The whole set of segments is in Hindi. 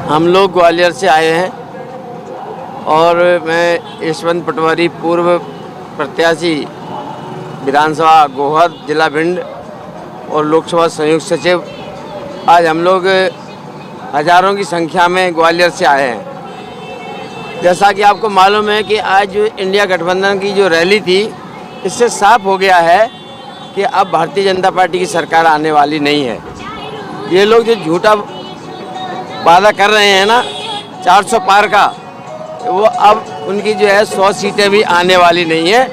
हम लोग ग्वालियर से आए हैं और मैं यशवंत पटवारी पूर्व प्रत्याशी विधानसभा गोहद जिला भिंड और लोकसभा संयुक्त सचिव। आज हम लोग हजारों की संख्या में ग्वालियर से आए हैं। जैसा कि आपको मालूम है कि आज जो इंडिया गठबंधन की जो रैली थी, इससे साफ हो गया है कि अब भारतीय जनता पार्टी की सरकार आने वाली नहीं है। ये लोग जो झूठा वादा कर रहे हैं ना 400 पार का, वो अब उनकी जो है 100 सीटें भी आने वाली नहीं है।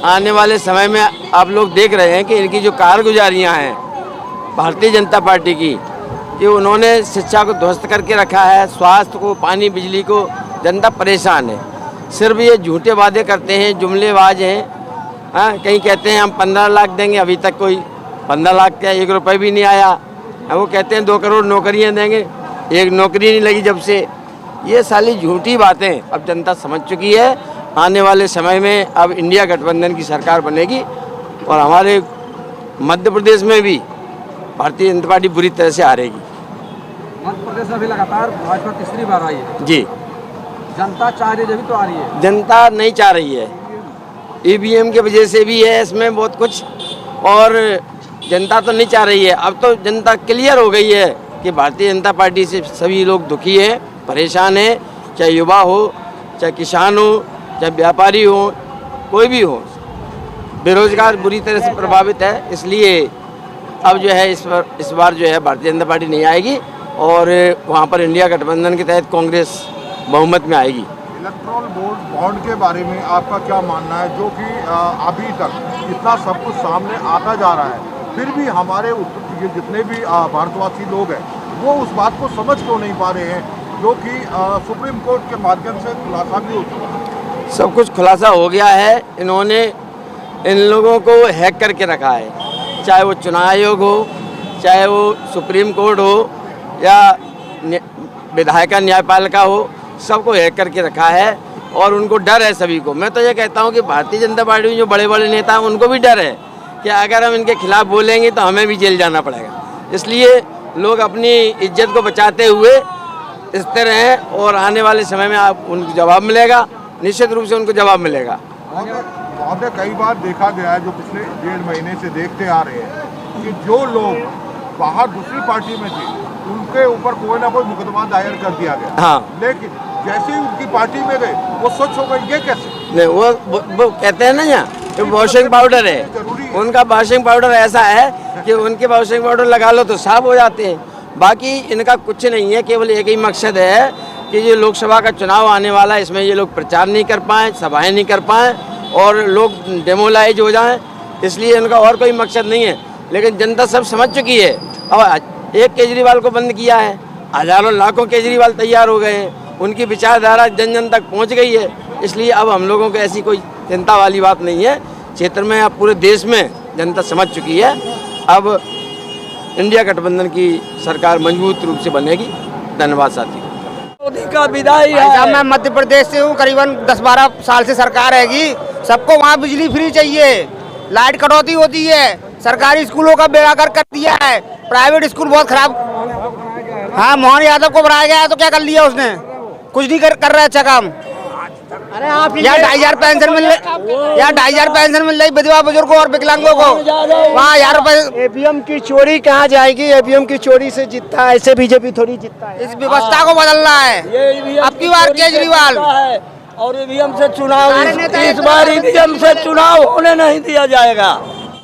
आने वाले समय में आप लोग देख रहे हैं कि इनकी जो कारगुजारियां हैं भारतीय जनता पार्टी की, कि उन्होंने शिक्षा को ध्वस्त करके रखा है, स्वास्थ्य को, पानी बिजली को, जनता परेशान है। सिर्फ ये झूठे वादे करते हैं, जुमलेबाज हैं। हाँ, कहीं कहते हैं हम 15 लाख देंगे, अभी तक कोई 15 लाख का 1 रुपये भी नहीं आया। वो कहते हैं 2 करोड़ नौकरियां देंगे, एक नौकरी नहीं लगी जब से। ये सारी झूठी बातें अब जनता समझ चुकी है। आने वाले समय में अब इंडिया गठबंधन की सरकार बनेगी और हमारे मध्य प्रदेश में भी भारतीय जनता पार्टी बुरी तरह से हारेगी। मध्य प्रदेश में भी लगातार भाजपा तीसरी बार आई है जी। जनता चाह रही है, जब तो आ रही है। जनता नहीं चाह रही है, ईवीएम की वजह से भी है इसमें बहुत कुछ, और जनता तो नहीं चाह रही है। अब तो जनता क्लियर हो गई है कि भारतीय जनता पार्टी से सभी लोग दुखी हैं, परेशान हैं, चाहे युवा हो, चाहे किसान हो, चाहे व्यापारी हो, कोई भी हो। बेरोजगार बुरी तरह से प्रभावित है। इसलिए अब जो है इस बार जो है भारतीय जनता पार्टी नहीं आएगी और वहाँ पर इंडिया गठबंधन के तहत कांग्रेस बहुमत में आएगी। इलेक्ट्रॉल बॉन्ड के बारे में आपका क्या मानना है, जो कि अभी तक इतना सब कुछ सामने आता जा रहा है, फिर भी हमारे जितने भी भारतवासी लोग हैं वो उस बात को समझ क्यों नहीं पा रहे हैं, जो कि सुप्रीम कोर्ट के माध्यम से खुलासा भी हो चुका है। सब कुछ खुलासा हो गया है। इन्होंने इन लोगों को हैक करके रखा है, चाहे वो चुनाव आयोग हो, चाहे वो सुप्रीम कोर्ट हो या विधायिका न्यायपालिका हो, सबको हैक करके रखा है और उनको डर है सभी को। मैं तो ये कहता हूँ कि भारतीय जनता पार्टी में जो बड़े बड़े नेता हैं उनको भी डर है कि अगर हम इनके खिलाफ बोलेंगे तो हमें भी जेल जाना पड़ेगा। इसलिए लोग अपनी इज्जत को बचाते हुए स्थिर हैं और आने वाले समय में आप उनको जवाब मिलेगा, निश्चित रूप से उनको जवाब मिलेगा। बहुत कई बार देखा गया है, जो पिछले 1.5 महीने से देखते आ रहे हैं, कि जो लोग बाहर दूसरी पार्टी में थे उनके ऊपर कोई ना कोई मुकदमा दायर कर दिया गया। हाँ, लेकिन जैसे ही उनकी पार्टी में गए वो स्वच्छ हो गए। ये कैसे? नहीं, वो कहते हैं ना यहाँ तो वॉशिंग पाउडर है, उनका वॉशिंग पाउडर ऐसा है कि उनके वॉशिंग पाउडर लगा लो तो साफ हो जाते हैं। बाकी इनका कुछ नहीं है, केवल एक ही मकसद है कि ये लोकसभा का चुनाव आने वाला है, इसमें ये लोग प्रचार नहीं कर पाएँ, सभाएं नहीं कर पाएँ और लोग डेमोलाइज हो जाएं। इसलिए इनका और कोई मकसद नहीं है। लेकिन जनता सब समझ चुकी है। अब एक केजरीवाल को बंद किया है, हजारों लाखों केजरीवाल तैयार हो गए हैं, उनकी विचारधारा जन जन तक पहुँच गई है। इसलिए अब हम लोगों को ऐसी कोई चिंता वाली बात नहीं है। क्षेत्र में अब पूरे देश में जनता समझ चुकी है। अब इंडिया गठबंधन की सरकार मजबूत रूप से बनेगी। धन्यवाद साथी। मोदी का विदाई है। मैं मध्य प्रदेश से हूँ, करीबन 10-12 साल से सरकार रहेगी। सबको वहाँ बिजली फ्री चाहिए, लाइट कटौती होती है, सरकारी स्कूलों का बेड़ागर कर दिया है, प्राइवेट स्कूल बहुत खराब। हाँ, मोहन यादव को बनाया गया है तो क्या कर लिया उसने? कुछ नहीं कर रहा है अच्छा काम। अरे आप या 2,500 पेंशन मिल रही, या 2,500 पेंशन मिल रही विधवा बुजुर्गों और विकलांगों को। वहाँ 1,000 रुपए। ईवीएम की चोरी कहाँ जाएगी? ईवीएम की चोरी से जीतता है, ऐसे बीजेपी थोड़ी जीतता है। इस व्यवस्था को बदलना है। अब की बार केजरीवाल और ईवीएम से चुनाव, इस बार ईवीएम से चुनाव होने नहीं दिया जाएगा।